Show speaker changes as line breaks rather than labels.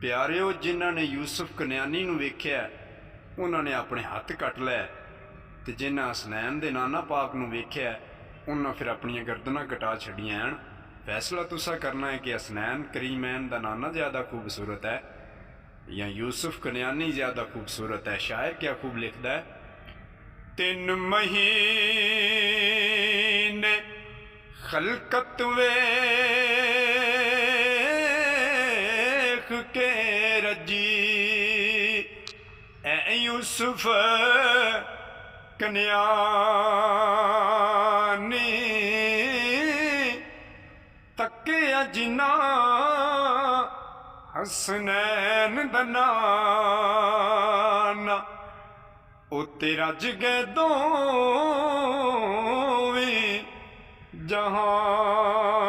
ਪਿਆਰਿਓ, ਜਿਨ੍ਹਾਂ ਨੇ ਯੂਸੁਫ ਕਨਿਆਨੀ ਨੂੰ ਵੇਖਿਆ ਉਹਨਾਂ ਨੇ ਆਪਣੇ ਹੱਥ ਕੱਟ ਲਏ, ਤੇ ਜਿਨ੍ਹਾਂ ਹਸਨੈਨ ਦੇ ਨਾਨਾ ਪਾਕ ਨੂੰ ਵੇਖਿਆ ਉਹਨਾਂ ਫਿਰ ਆਪਣੀਆਂ ਗਰਦਨਾਂ ਕਟਾ ਛੱਡੀਆਂ ਹਨ। फैसला तुसा करना है कि हसनैन करीमैन दा नाना ज़्यादा खूबसूरत है या यूसुफ कन्यानी ज़्यादा खूबसूरत है। शायर क्या खूब लिखता है, 3 महीने खलकत वेख के रजी ए यूसुफ कन्यानी तकिया जिना हसनैन दा नाना उत्ते रज गए 2 जहां।